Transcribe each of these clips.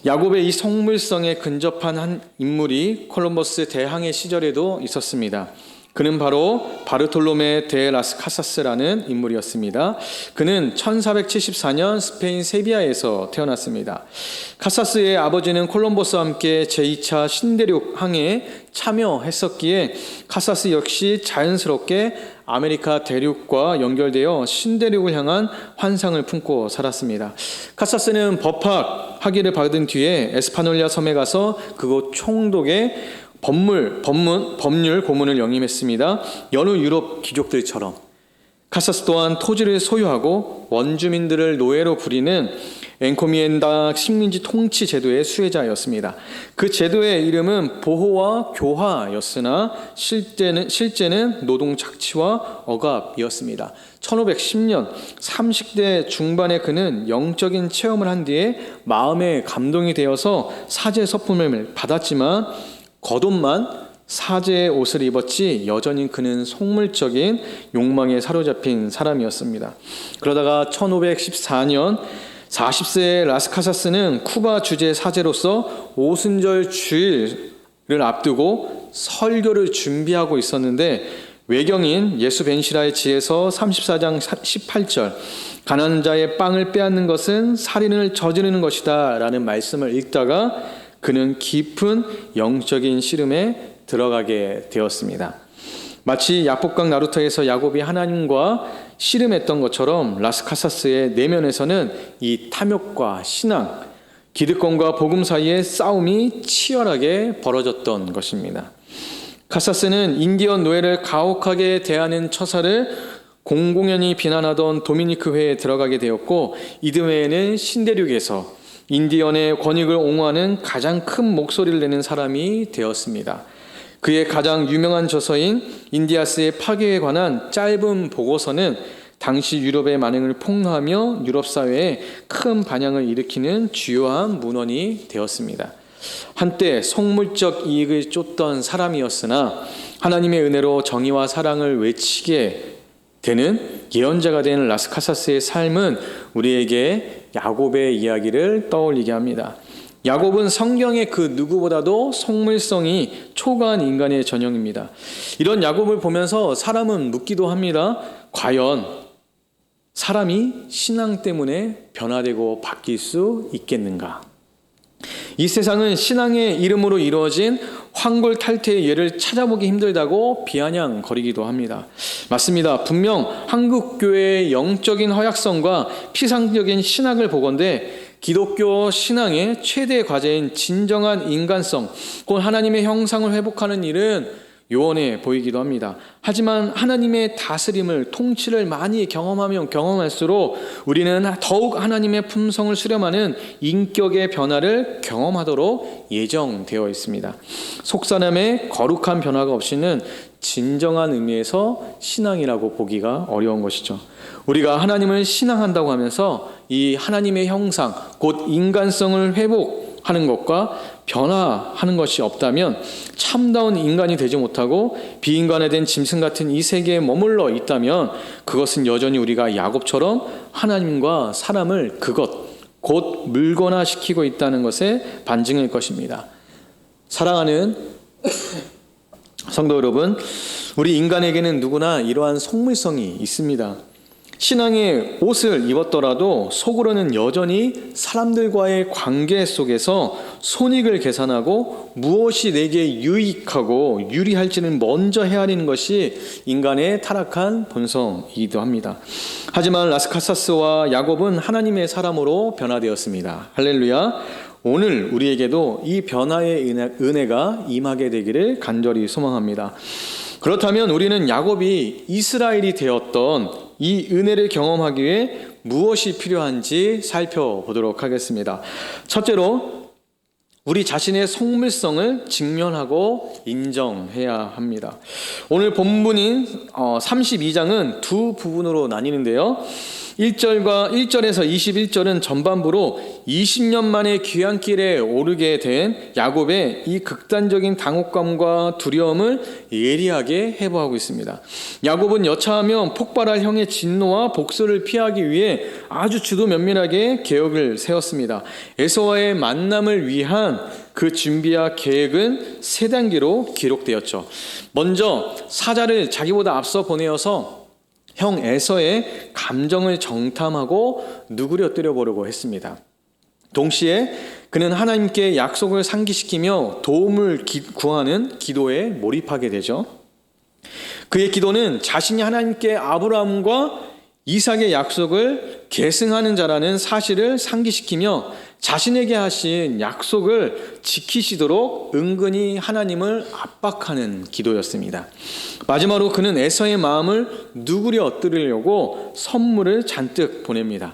야곱의 이 속물성에 근접한 한 인물이 콜럼버스 대항해 시절에도 있었습니다. 그는 바로 바르톨로메 데 라스 카사스라는 인물이었습니다. 그는 1474년 스페인 세비야에서 태어났습니다. 카사스의 아버지는 콜럼버스와 함께 제2차 신대륙 항해에 참여했었기에 카사스 역시 자연스럽게 아메리카 대륙과 연결되어 신대륙을 향한 환상을 품고 살았습니다. 카사스는 법학 학위를 받은 뒤에 에스파뇰리아 섬에 가서 그곳 총독의 법률 고문을 영임했습니다. 여느 유럽 귀족들처럼 카사스 또한 토지를 소유하고 원주민들을 노예로 부리는 엔코미엔다 식민지 통치 제도의 수혜자였습니다. 그 제도의 이름은 보호와 교화였으나 실제는 노동 착취와 억압이었습니다. 1510년 30대 중반에 그는 영적인 체험을 한 뒤에 마음에 감동이 되어서 사제 서품을 받았지만 겉옷만 사제의 옷을 입었지 여전히 그는 속물적인 욕망에 사로잡힌 사람이었습니다. 그러다가 1514년 40세의 라스카사스는 쿠바 주재 사제로서 오순절 주일을 앞두고 설교를 준비하고 있었는데 외경인 예수 벤시라의 지에서 34장 18절 가난한 자의 빵을 빼앗는 것은 살인을 저지르는 것이다 라는 말씀을 읽다가 그는 깊은 영적인 씨름에 들어가게 되었습니다. 마치 야복강 나루터에서 야곱이 하나님과 씨름했던 것처럼 라스카사스의 내면에서는 이 탐욕과 신앙, 기득권과 복음 사이의 싸움이 치열하게 벌어졌던 것입니다. 카사스는 인디언 노예를 가혹하게 대하는 처사를 공공연히 비난하던 도미니크 회에 들어가게 되었고 이듬해에는 신대륙에서 인디언의 권익을 옹호하는 가장 큰 목소리를 내는 사람이 되었습니다. 그의 가장 유명한 저서인 인디아스의 파괴에 관한 짧은 보고서는 당시 유럽의 만행을 폭로하며 유럽 사회에 큰 반향을 일으키는 주요한 문헌이 되었습니다. 한때 속물적 이익을 쫓던 사람이었으나 하나님의 은혜로 정의와 사랑을 외치게 되는 예언자가 된 라스카사스의 삶은 우리에게 야곱의 이야기를 떠올리게 합니다. 야곱은 성경의 그 누구보다도 속물성이 초과한 인간의 전형입니다. 이런 야곱을 보면서 사람은 묻기도 합니다. 과연 사람이 신앙 때문에 변화되고 바뀔 수 있겠는가? 이 세상은 신앙의 이름으로 이루어진 환골탈태의 예를 찾아보기 힘들다고 비아냥거리기도 합니다. 맞습니다. 분명 한국교회의 영적인 허약성과 피상적인 신학을 보건대 기독교 신앙의 최대 과제인 진정한 인간성, 곧 하나님의 형상을 회복하는 일은 요원해 보이기도 합니다. 하지만 하나님의 다스림을, 통치를 많이 경험하면 경험할수록 우리는 더욱 하나님의 품성을 수렴하는 인격의 변화를 경험하도록 예정되어 있습니다. 속사람의 거룩한 변화가 없이는 진정한 의미에서 신앙이라고 보기가 어려운 것이죠. 우리가 하나님을 신앙한다고 하면서 이 하나님의 형상, 곧 인간성을 회복하는 것과 변화하는 것이 없다면 참다운 인간이 되지 못하고 비인간화된 짐승 같은 이 세계에 머물러 있다면 그것은 여전히 우리가 야곱처럼 하나님과 사람을 곧 물건화시키고 있다는 것의 반증일 것입니다. 사랑하는 성도 여러분, 우리 인간에게는 누구나 이러한 속물성이 있습니다. 신앙의 옷을 입었더라도 속으로는 여전히 사람들과의 관계 속에서 손익을 계산하고 무엇이 내게 유익하고 유리할지는 먼저 헤아리는 것이 인간의 타락한 본성이기도 합니다. 하지만 라스카사스와 야곱은 하나님의 사람으로 변화되었습니다. 할렐루야. 오늘 우리에게도 이 변화의 은혜가 임하게 되기를 간절히 소망합니다. 그렇다면 우리는 야곱이 이스라엘이 되었던 이 은혜를 경험하기 위해 무엇이 필요한지 살펴보도록 하겠습니다. 첫째로 우리 자신의 속물성을 직면하고 인정해야 합니다. 오늘 본문인 32장은 두 부분으로 나뉘는데요. 1절과 1절에서 21절은 전반부로 20년 만에 귀환길에 오르게 된 야곱의 이 극단적인 당혹감과 두려움을 예리하게 해부하고 있습니다. 야곱은 여차하면 폭발할 형의 진노와 복수를 피하기 위해 아주 주도 면밀하게 계획을 세웠습니다. 에서와의 만남을 위한 그 준비와 계획은 세 단계로 기록되었죠. 먼저 사자를 자기보다 앞서 보내어서 형 에서의 감정을 정탐하고 누그러뜨려 보려고 했습니다. 동시에 그는 하나님께 약속을 상기시키며 도움을 구하는 기도에 몰입하게 되죠. 그의 기도는 자신이 하나님께 아브라함과 이삭의 약속을 계승하는 자라는 사실을 상기시키며 자신에게 하신 약속을 지키시도록 은근히 하나님을 압박하는 기도였습니다. 마지막으로 그는 에서의 마음을 누그러뜨리려고 선물을 잔뜩 보냅니다.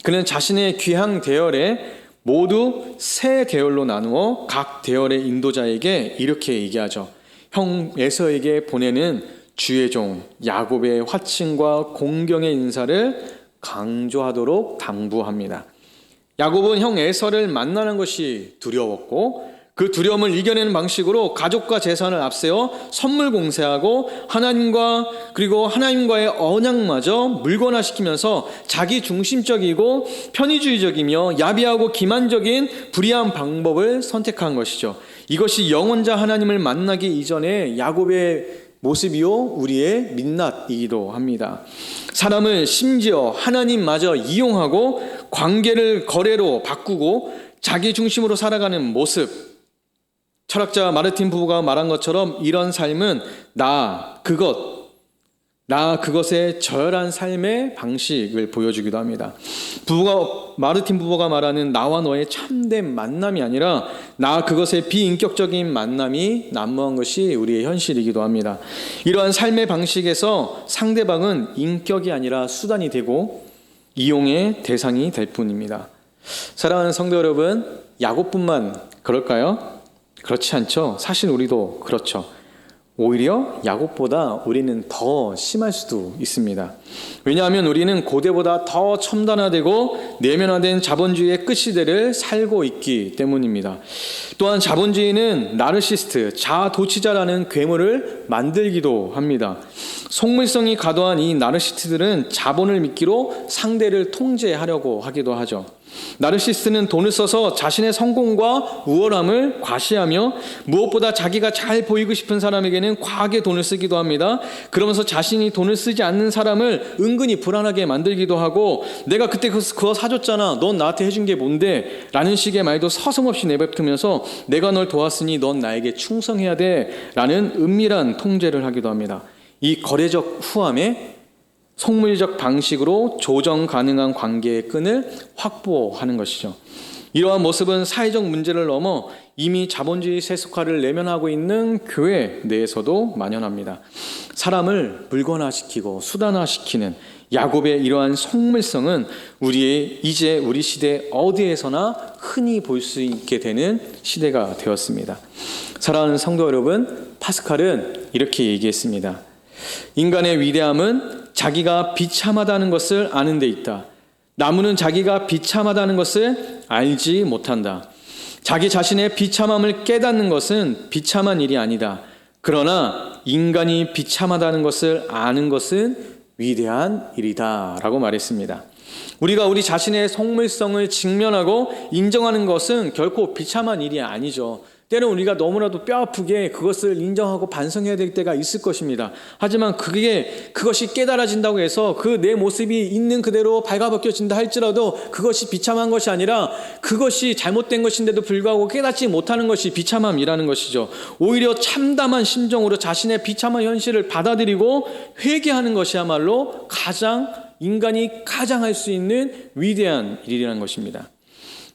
그는 자신의 귀향 대열에 모두 세 대열로 나누어 각 대열의 인도자에게 이렇게 얘기하죠. 형 에서에게 보내는 주의 종 야곱의 화친과 공경의 인사를 강조하도록 당부합니다. 야곱은 형 에서를 만나는 것이 두려웠고 그 두려움을 이겨내는 방식으로 가족과 재산을 앞세워 선물 공세하고 하나님과의 언약마저 물건화시키면서 자기 중심적이고 편의주의적이며 야비하고 기만적인 불의한 방법을 선택한 것이죠. 이것이 영원자 하나님을 만나기 이전에 야곱의 모습이요 우리의 민낯이기도 합니다. 사람을 심지어 하나님마저 이용하고 관계를 거래로 바꾸고 자기 중심으로 살아가는 모습, 철학자 마르틴 부부가 말한 것처럼 이런 삶은 그것의 저열한 삶의 방식을 보여주기도 합니다. 마르틴 부부가 말하는 나와 너의 참된 만남이 아니라 그것의 비인격적인 만남이 난무한 것이 우리의 현실이기도 합니다. 이러한 삶의 방식에서 상대방은 인격이 아니라 수단이 되고 이용의 대상이 될 뿐입니다. 사랑하는 성도 여러분, 야곱뿐만 그럴까요? 그렇지 않죠. 사실 우리도 그렇죠. 오히려 야곱보다 우리는 더 심할 수도 있습니다. 왜냐하면 우리는 고대보다 더 첨단화되고 내면화된 자본주의의 끝시대를 살고 있기 때문입니다. 또한 자본주의는 나르시스트, 자아도취자라는 괴물을 만들기도 합니다. 속물성이 과도한 이 나르시스트들은 자본을 미끼로 상대를 통제하려고 하기도 하죠. 나르시스트는 돈을 써서 자신의 성공과 우월함을 과시하며 무엇보다 자기가 잘 보이고 싶은 사람에게는 과하게 돈을 쓰기도 합니다. 그러면서 자신이 돈을 쓰지 않는 사람을 은근히 불안하게 만들기도 하고 내가 그때 그거 사줬잖아. 넌 나한테 해준 게 뭔데? 라는 식의 말도 서슴없이 내뱉으면서 내가 널 도왔으니 넌 나에게 충성해야 돼 라는 은밀한 통제를 하기도 합니다. 이 거래적 후함에 속물적 방식으로 조정 가능한 관계의 끈을 확보하는 것이죠. 이러한 모습은 사회적 문제를 넘어 이미 자본주의 세속화를 내면하고 있는 교회 내에서도 만연합니다. 사람을 물건화시키고 수단화시키는 야곱의 이러한 속물성은 이제 우리 시대 어디에서나 흔히 볼 수 있게 되는 시대가 되었습니다. 사랑하는 성도 여러분, 파스칼은 이렇게 얘기했습니다. 인간의 위대함은 자기가 비참하다는 것을 아는 데 있다. 나무는 자기가 비참하다는 것을 알지 못한다. 자기 자신의 비참함을 깨닫는 것은 비참한 일이 아니다. 그러나 인간이 비참하다는 것을 아는 것은 위대한 일이다 라고 말했습니다. 우리가 우리 자신의 속물성을 직면하고 인정하는 것은 결코 비참한 일이 아니죠. 때는 우리가 너무나도 뼈아프게 그것을 인정하고 반성해야 될 때가 있을 것입니다. 하지만 그것이 깨달아진다고 해서 그 내 모습이 있는 그대로 발가벗겨진다 할지라도 그것이 비참한 것이 아니라 그것이 잘못된 것인데도 불구하고 깨닫지 못하는 것이 비참함이라는 것이죠. 오히려 참담한 심정으로 자신의 비참한 현실을 받아들이고 회개하는 것이야말로 인간이 가장 할 수 있는 위대한 일이라는 것입니다.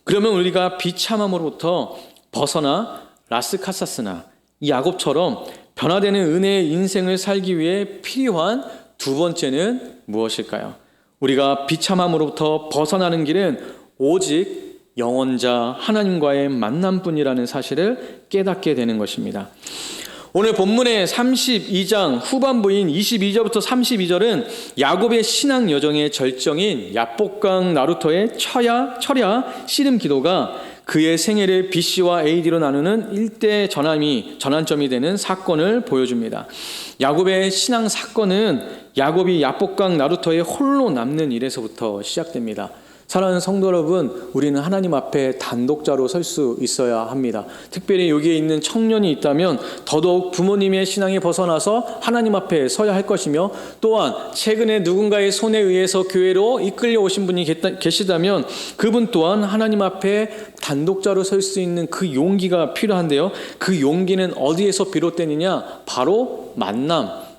그러면 우리가 비참함으로부터 벗어나 라스카사스나 이 야곱처럼 변화되는 은혜의 인생을 살기 위해 필요한 두 번째는 무엇일까요? 우리가 비참함으로부터 벗어나는 길은 오직 영원자 하나님과의 만남뿐이라는 사실을 깨닫게 되는 것입니다. 오늘 본문의 32장 후반부인 22절부터 32절은 야곱의 신앙 여정의 절정인 야복강 나루터의 철야 씨름 기도가 그의 생애를 BC와 AD로 나누는 일대 전환점이 되는 사건을 보여줍니다. 야곱의 신앙 사건은 야곱이 야복강 나루터에 홀로 남는 일에서부터 시작됩니다. 사랑하는 성도 여러분, 우리는 하나님 앞에 단독자로 설 수 있어야 합니다. 특별히 여기에 있는 청년이 있다면 더더욱 부모님의 신앙에 벗어나서 하나님 앞에 서야 할 것이며, 또한 최근에 누군가의 손에 의해서 교회로 이끌려 오신 분이 계시다면 그분 또한 하나님 앞에 단독자로 설 수 있는 그 용기가 필요한데요. 그 용기는 어디에서 비롯되느냐? 바로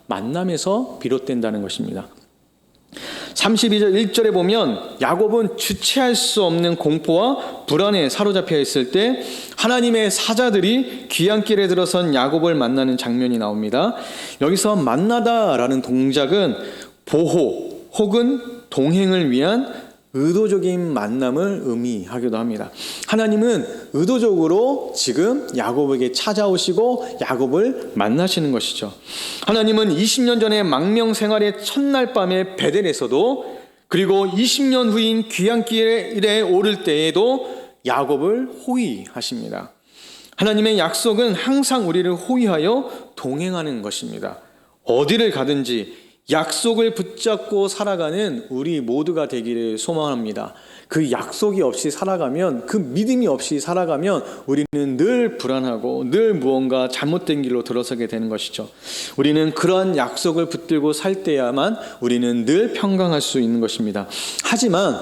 만남에서 비롯된다는 것입니다. 32절 1절에 보면 야곱은 주체할 수 없는 공포와 불안에 사로잡혀 있을 때 하나님의 사자들이 귀향길에 들어선 야곱을 만나는 장면이 나옵니다. 여기서 만나다라는 동작은 보호 혹은 동행을 위한 의도적인 만남을 의미하기도 합니다. 하나님은 의도적으로 지금 야곱에게 찾아오시고 야곱을 만나시는 것이죠. 하나님은 20년 전에 망명 생활의 첫날 밤에 베델에서도, 그리고 20년 후인 귀향길에 오를 때에도 야곱을 호위하십니다. 하나님의 약속은 항상 우리를 호위하여 동행하는 것입니다. 어디를 가든지 약속을 붙잡고 살아가는 우리 모두가 되기를 소망합니다. 그 약속이 없이 살아가면, 그 믿음이 없이 살아가면 우리는 늘 불안하고 늘 무언가 잘못된 길로 들어서게 되는 것이죠. 우리는 그러한 약속을 붙들고 살 때야만 우리는 늘 평강할 수 있는 것입니다. 하지만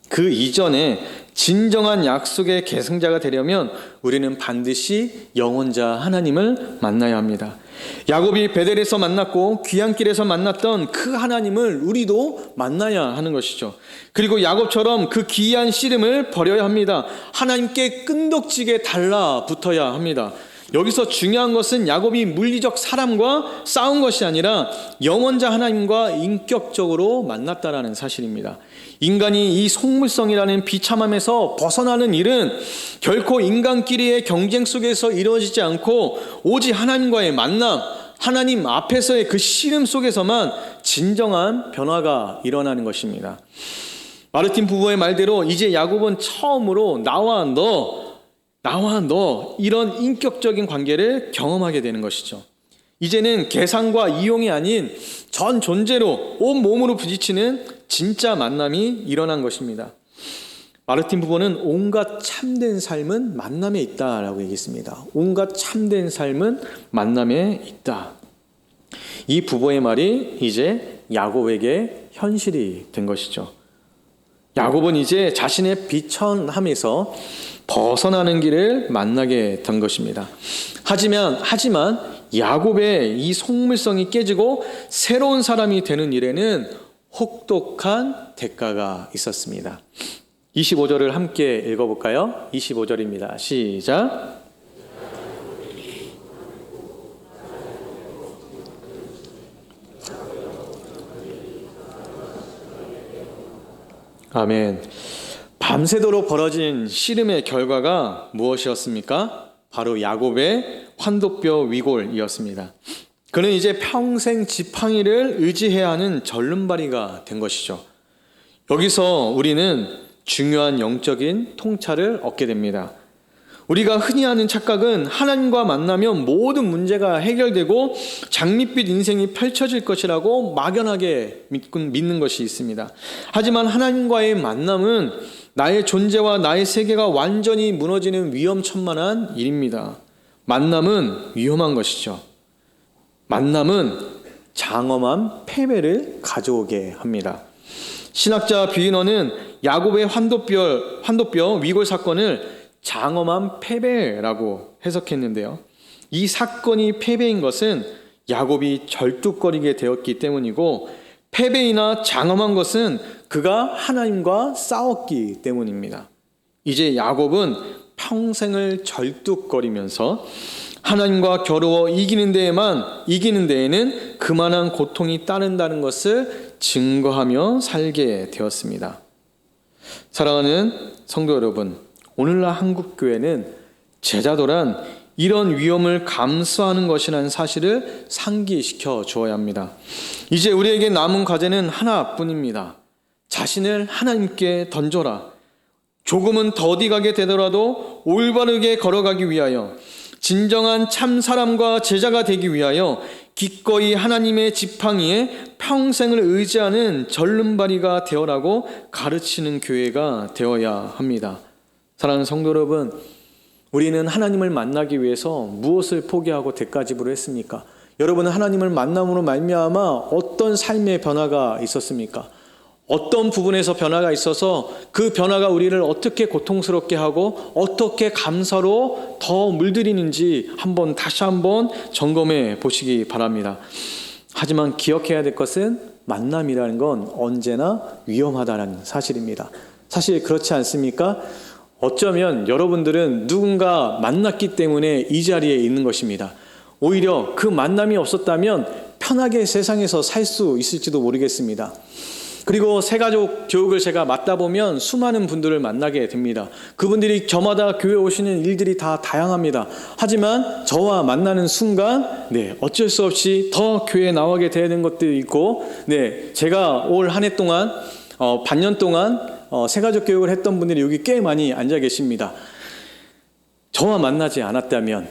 그 이전에 진정한 약속의 계승자가 되려면 우리는 반드시 영원자 하나님을 만나야 합니다. 야곱이 베델에서 만났고 귀향길에서 만났던 그 하나님을 우리도 만나야 하는 것이죠. 그리고 야곱처럼 그 기이한 씨름을 벌여야 합니다. 하나님께 끈덕지게 달라붙어야 합니다. 여기서 중요한 것은 야곱이 물리적 사람과 싸운 것이 아니라 영원자 하나님과 인격적으로 만났다라는 사실입니다. 인간이 이 속물성이라는 비참함에서 벗어나는 일은 결코 인간끼리의 경쟁 속에서 이루어지지 않고 오직 하나님과의 만남, 하나님 앞에서의 그 씨름 속에서만 진정한 변화가 일어나는 것입니다. 마르틴 부부의 말대로 이제 야곱은 처음으로 나와 너 이런 인격적인 관계를 경험하게 되는 것이죠. 이제는 계산과 이용이 아닌 전 존재로 온 몸으로 부딪히는 진짜 만남이 일어난 것입니다. 마르틴 부부는 온갖 참된 삶은 만남에 있다라고 얘기했습니다. 온갖 참된 삶은 만남에 있다. 이 부부의 말이 이제 야곱에게 현실이 된 것이죠. 야곱은 이제 자신의 비천함에서 벗어나는 길을 만나게 된 것입니다. 하지만 야곱의 이 속물성이 깨지고 새로운 사람이 되는 일에는 혹독한 대가가 있었습니다. 25절을 함께 읽어볼까요? 25절입니다. 시작. 아멘. 밤새도록 벌어진 씨름의 결과가 무엇이었습니까? 바로 야곱의 환도뼈 위골이었습니다. 그는 이제 평생 지팡이를 의지해야 하는 절름발이가 된 것이죠. 여기서 우리는 중요한 영적인 통찰을 얻게 됩니다. 우리가 흔히 하는 착각은 하나님과 만나면 모든 문제가 해결되고 장밋빛 인생이 펼쳐질 것이라고 막연하게 믿는 것이 있습니다. 하지만 하나님과의 만남은 나의 존재와 나의 세계가 완전히 무너지는 위험천만한 일입니다. 만남은 위험한 것이죠. 만남은 장엄한 패배를 가져오게 합니다. 신학자 뷰이너는 야곱의 환도뼈 위골 사건을 장엄한 패배라고 해석했는데요. 이 사건이 패배인 것은 야곱이 절뚝거리게 되었기 때문이고, 패배이나 장엄한 것은 그가 하나님과 싸웠기 때문입니다. 이제 야곱은 평생을 절뚝거리면서 하나님과 겨루어 이기는 데에는 그만한 고통이 따른다는 것을 증거하며 살게 되었습니다. 사랑하는 성도 여러분, 오늘날 한국교회는 제자도란 이런 위험을 감수하는 것이라는 사실을 상기시켜 주어야 합니다. 이제 우리에게 남은 과제는 하나뿐입니다. 자신을 하나님께 던져라. 조금은 더디가게 되더라도 올바르게 걸어가기 위하여, 진정한 참 사람과 제자가 되기 위하여 기꺼이 하나님의 지팡이에 평생을 의지하는 절름발이가 되어라고 가르치는 교회가 되어야 합니다. 사랑하는 성도 여러분, 우리는 하나님을 만나기 위해서 무엇을 포기하고 대가지불을 했습니까? 여러분은 하나님을 만남으로 말미암아 어떤 삶의 변화가 있었습니까? 어떤 부분에서 변화가 있어서 그 변화가 우리를 어떻게 고통스럽게 하고 어떻게 감사로 더 물들이는지 다시 한번 점검해 보시기 바랍니다. 하지만 기억해야 될 것은 만남이라는 건 언제나 위험하다는 사실입니다. 사실 그렇지 않습니까? 어쩌면 여러분들은 누군가 만났기 때문에 이 자리에 있는 것입니다. 오히려 그 만남이 없었다면 편하게 세상에서 살 수 있을지도 모르겠습니다. 그리고 새가족 교육을 제가 맡다 보면 수많은 분들을 만나게 됩니다. 그분들이 저마다 교회에 오시는 일들이 다 다양합니다. 하지만 저와 만나는 순간 어쩔 수 없이 더 교회에 나오게 되는 것들이 있고, 제가 올 한 해 동안 반년 동안 새가족 교육을 했던 분들이 여기 꽤 많이 앉아 계십니다. 저와 만나지 않았다면,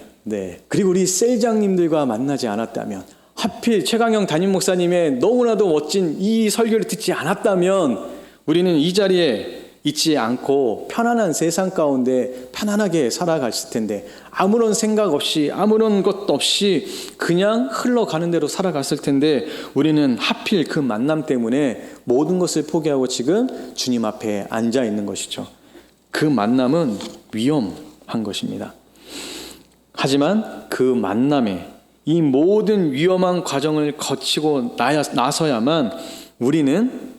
그리고 우리 셀장님들과 만나지 않았다면, 하필 최강영 담임 목사님의 너무나도 멋진 이 설교를 듣지 않았다면 우리는 이 자리에 있지 않고 편안한 세상 가운데 편안하게 살아갔을 텐데, 아무런 생각 없이 아무런 것 없이 그냥 흘러가는 대로 살아갔을 텐데, 우리는 하필 그 만남 때문에 모든 것을 포기하고 지금 주님 앞에 앉아 있는 것이죠. 그 만남은 위험한 것입니다. 하지만 그 만남에 이 모든 위험한 과정을 거치고 나서야만 우리는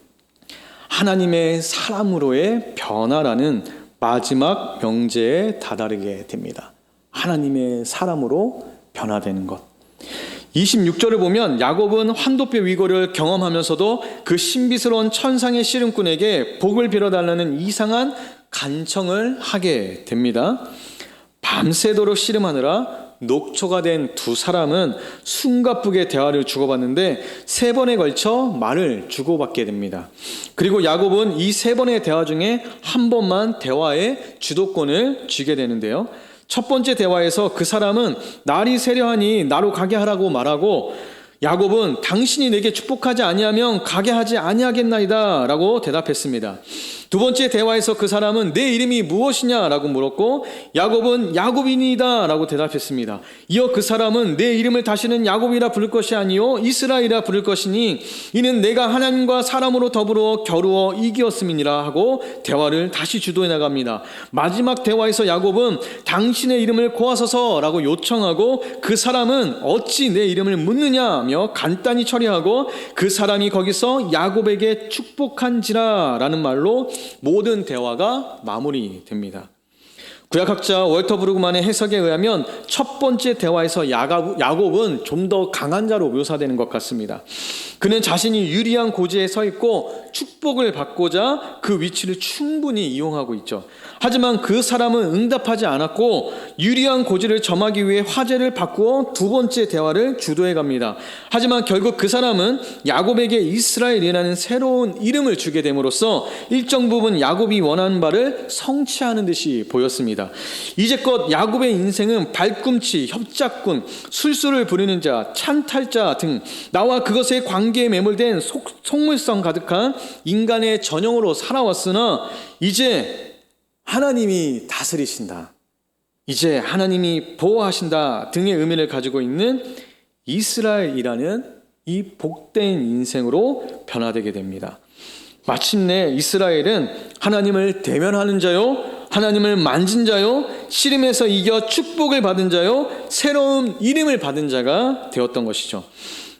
하나님의 사람으로의 변화라는 마지막 명제에 다다르게 됩니다. 하나님의 사람으로 변화되는 것. 26절을 보면 야곱은 환도뼈 위고를 경험하면서도 그 신비스러운 천상의 씨름꾼에게 복을 빌어달라는 이상한 간청을 하게 됩니다. 밤새도록 씨름하느라 녹초가 된 두 사람은 숨가쁘게 대화를 주고받는데 3번에 걸쳐 말을 주고받게 됩니다. 그리고 야곱은 이 3번의 대화 중에 한 번만 대화의 주도권을 쥐게 되는데요. 첫 번째 대화에서 그 사람은 날이 세려하니 나로 가게 하라고 말하고, 야곱은 당신이 내게 축복하지 아니하면 가게 하지 아니하겠나이다 라고 대답했습니다. 두 번째 대화에서 그 사람은 내 이름이 무엇이냐 라고 물었고, 야곱은 야곱이니이다 라고 대답했습니다. 이어 그 사람은 내 이름을 다시는 야곱이라 부를 것이 아니요 이스라엘이라 부를 것이니 이는 내가 하나님과 사람으로 더불어 겨루어 이기었음이니라 하고 대화를 다시 주도해 나갑니다. 마지막 대화에서 야곱은 당신의 이름을 고하소서 라고 요청하고, 그 사람은 어찌 내 이름을 묻느냐며 간단히 처리하고, 그 사람이 거기서 야곱에게 축복한지라 라는 말로 모든 대화가 마무리됩니다. 구약학자 월터 브루그만의 해석에 의하면 첫 번째 대화에서 야곱은 좀 더 강한 자로 묘사되는 것 같습니다. 그는 자신이 유리한 고지에 서 있고 축복을 받고자 그 위치를 충분히 이용하고 있죠. 하지만 그 사람은 응답하지 않았고 유리한 고지를 점하기 위해 화제를 바꾸어 두 번째 대화를 주도해 갑니다. 하지만 결국 그 사람은 야곱에게 이스라엘이라는 새로운 이름을 주게 됨으로써 일정 부분 야곱이 원하는 바를 성취하는 듯이 보였습니다. 이제껏 야곱의 인생은 발꿈치, 협작꾼, 술수를 부리는 자, 찬탈자 등 나와 그것의 관계에 매몰된 속물성 가득한 인간의 전형으로 살아왔으나, 이제 하나님이 다스리신다, 이제 하나님이 보호하신다 등의 의미를 가지고 있는 이스라엘이라는 이 복된 인생으로 변화되게 됩니다. 마침내 이스라엘은 하나님을 대면하는 자요, 하나님을 만진 자요, 씨름에서 이겨 축복을 받은 자요, 새로운 이름을 받은 자가 되었던 것이죠.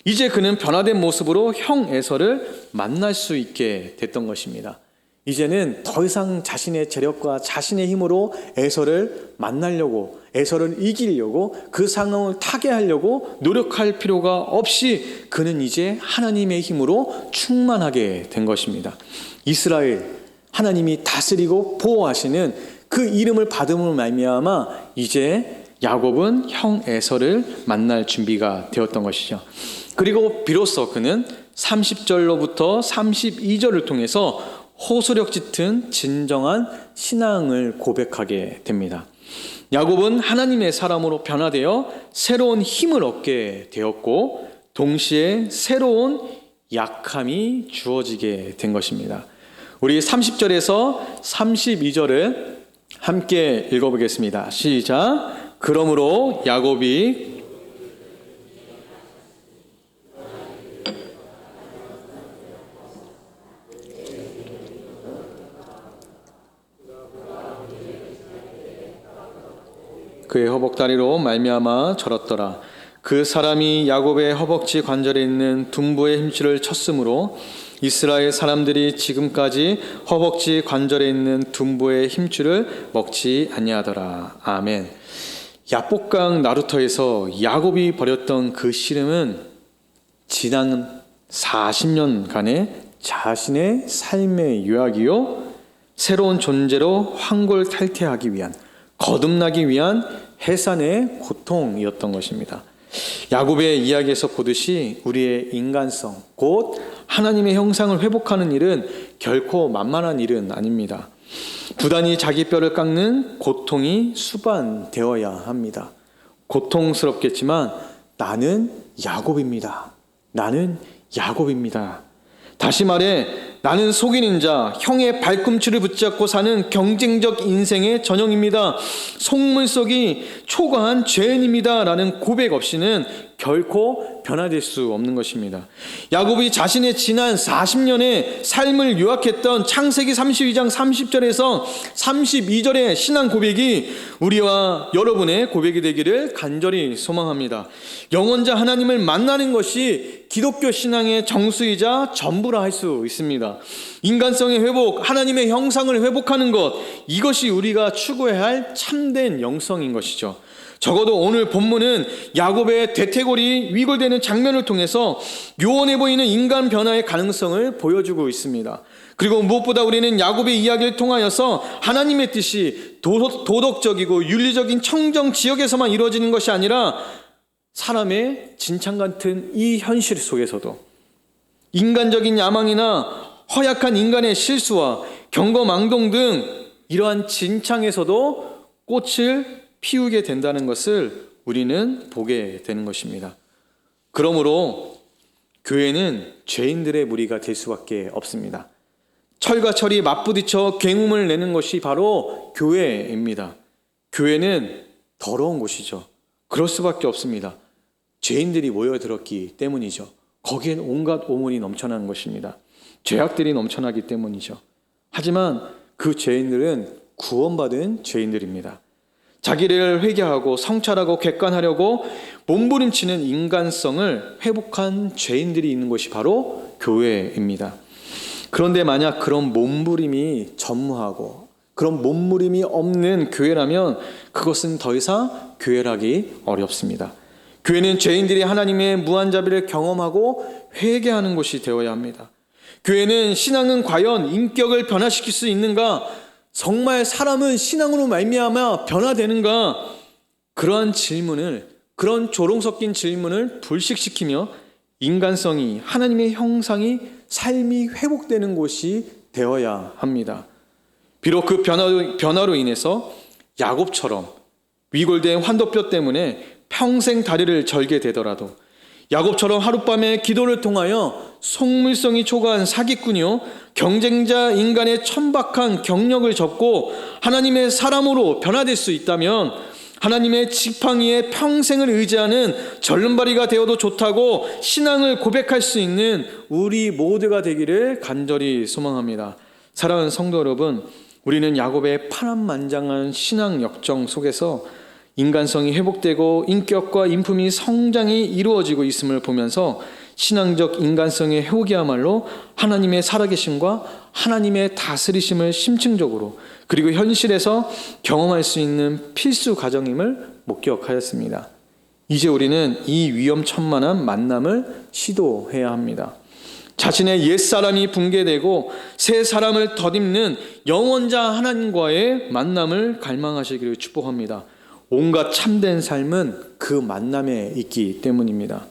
이제 그는 변화된 모습으로 형 에서를 만날 수 있게 됐던 것입니다. 이제는 더 이상 자신의 재력과 자신의 힘으로 에서를 만나려고, 에서를 이기려고, 그 상황을 타개하려고 노력할 필요가 없이 그는 이제 하나님의 힘으로 충만하게 된 것입니다. 이스라엘, 하나님이 다스리고 보호하시는 그 이름을 받음으로 말미암아 이제 야곱은 형 에서를 만날 준비가 되었던 것이죠. 그리고 비로소 그는 30절로부터 32절을 통해서 호소력 짙은 진정한 신앙을 고백하게 됩니다. 야곱은 하나님의 사람으로 변화되어 새로운 힘을 얻게 되었고 동시에 새로운 약함이 주어지게 된 것입니다. 우리 30절에서 32절을 함께 읽어보겠습니다. 시작. 그러므로 야곱이 그의 허벅다리로 말미암아 절었더라. 그 사람이 야곱의 허벅지 관절에 있는 둔부의 힘줄을 쳤으므로 이스라엘 사람들이 지금까지 허벅지 관절에 있는 둔부의 힘줄을 먹지 아니하더라. 아멘. 야복강 나루터에서 야곱이 벌였던 그 씨름은 지난 40년간의 자신의 삶의 요약이요, 새로운 존재로 환골탈태하기 위한, 거듭나기 위한 해산의 고통이었던 것입니다. 야곱의 이야기에서 보듯이 우리의 인간성, 곧 하나님의 형상을 회복하는 일은 결코 만만한 일은 아닙니다. 부단히 자기 뼈를 깎는 고통이 수반되어야 합니다. 고통스럽겠지만 나는 야곱입니다. 나는 야곱입니다. 다시 말해 나는 속이는 자, 형의 발꿈치를 붙잡고 사는 경쟁적 인생의 전형입니다. 속물속이 초과한 죄인입니다. 라는 고백 없이는 결코 변화될 수 없는 것입니다. 야곱이 자신의 지난 40년의 삶을 요약했던 창세기 32장 30절에서 32절의 신앙 고백이 우리와 여러분의 고백이 되기를 간절히 소망합니다. 영원자 하나님을 만나는 것이 기독교 신앙의 정수이자 전부라 할 수 있습니다. 인간성의 회복, 하나님의 형상을 회복하는 것, 이것이 우리가 추구해야 할 참된 영성인 것이죠. 적어도 오늘 본문은 야곱의 대퇴골이 위골되는 장면을 통해서 요원해 보이는 인간 변화의 가능성을 보여주고 있습니다. 그리고 무엇보다 우리는 야곱의 이야기를 통하여서 하나님의 뜻이 도덕적이고 윤리적인 청정 지역에서만 이루어지는 것이 아니라 사람의 진창 같은 이 현실 속에서도 인간적인 야망이나 허약한 인간의 실수와 경거망동 등 이러한 진창에서도 꽃을 피우게 된다는 것을 우리는 보게 되는 것입니다. 그러므로 교회는 죄인들의 무리가 될 수밖에 없습니다. 철과 철이 맞부딪혀 굉음을 내는 것이 바로 교회입니다. 교회는 더러운 곳이죠. 그럴 수밖에 없습니다. 죄인들이 모여들었기 때문이죠. 거기엔 온갖 오물이 넘쳐나는 것입니다. 죄악들이 넘쳐나기 때문이죠. 하지만 그 죄인들은 구원받은 죄인들입니다. 자기를 회개하고 성찰하고 객관하려고 몸부림치는 인간성을 회복한 죄인들이 있는 것이 바로 교회입니다. 그런데 만약 그런 몸부림이 전무하고 그런 몸부림이 없는 교회라면 그것은 더 이상 교회라기 어렵습니다. 교회는 죄인들이 하나님의 무한자비를 경험하고 회개하는 곳이 되어야 합니다. 교회는 신앙은 과연 인격을 변화시킬 수 있는가? 정말 사람은 신앙으로 말미암아 변화되는가? 그러한 질문을, 그런 조롱 섞인 질문을 불식시키며 인간성이, 하나님의 형상이, 삶이 회복되는 곳이 되어야 합니다. 비록 그 변화로 인해서 야곱처럼 위골된 환도뼈 때문에 평생 다리를 절게 되더라도, 야곱처럼 하룻밤에 기도를 통하여 속물성이 초과한 사기꾼이요 경쟁자 인간의 천박한 경력을 접고 하나님의 사람으로 변화될 수 있다면 하나님의 지팡이에 평생을 의지하는 절름발이가 되어도 좋다고 신앙을 고백할 수 있는 우리 모두가 되기를 간절히 소망합니다. 사랑하는 성도 여러분, 우리는 야곱의 파란만장한 신앙 역정 속에서 인간성이 회복되고 인격과 인품이 성장이 이루어지고 있음을 보면서 신앙적 인간성의 회복이야말로 하나님의 살아계심과 하나님의 다스리심을 심층적으로 그리고 현실에서 경험할 수 있는 필수 과정임을 목격하였습니다. 이제 우리는 이 위험천만한 만남을 시도해야 합니다. 자신의 옛사람이 붕괴되고 새 사람을 덧입는 영원자 하나님과의 만남을 갈망하시기를 축복합니다. 온갖 참된 삶은 그 만남에 있기 때문입니다.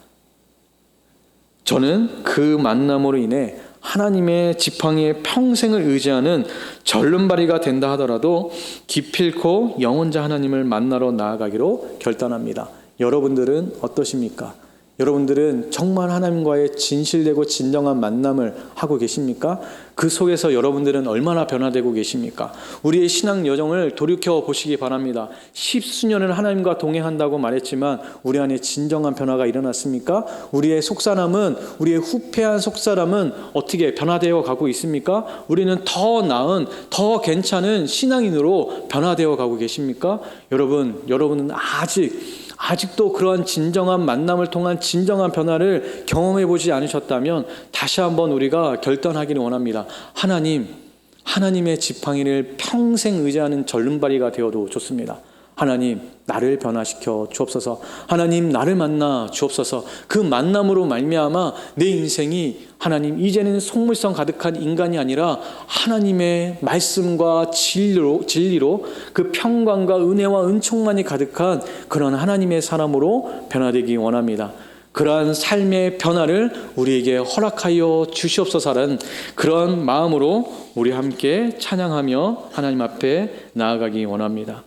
저는 그 만남으로 인해 하나님의 지팡이에 평생을 의지하는 절름발이가 된다 하더라도 기필코 영원자 하나님을 만나러 나아가기로 결단합니다. 여러분들은 어떠십니까? 여러분들은 정말 하나님과의 진실되고 진정한 만남을 하고 계십니까? 그 속에서 여러분들은 얼마나 변화되고 계십니까? 우리의 신앙 여정을 돌이켜 보시기 바랍니다. 십수년을 하나님과 동행한다고 말했지만 우리 안에 진정한 변화가 일어났습니까? 우리의 속사람은, 우리의 후패한 속사람은 어떻게 변화되어 가고 있습니까? 우리는 더 나은, 더 괜찮은 신앙인으로 변화되어 가고 계십니까? 여러분은 아직도 그러한 진정한 만남을 통한 진정한 변화를 경험해 보지 않으셨다면 다시 한번 우리가 결단하기를 원합니다. 하나님의 지팡이를 평생 의지하는 절름발이가 되어도 좋습니다. 하나님, 나를 변화시켜 주옵소서. 하나님, 나를 만나 주옵소서. 그 만남으로 말미암아 내 인생이 하나님, 이제는 속물성 가득한 인간이 아니라 하나님의 말씀과 진리로 그 평강과 은혜와 은총만이 가득한 그런 하나님의 사람으로 변화되기 원합니다. 그러한 삶의 변화를 우리에게 허락하여 주시옵소서라는 그런 마음으로 우리 함께 찬양하며 하나님 앞에 나아가기 원합니다.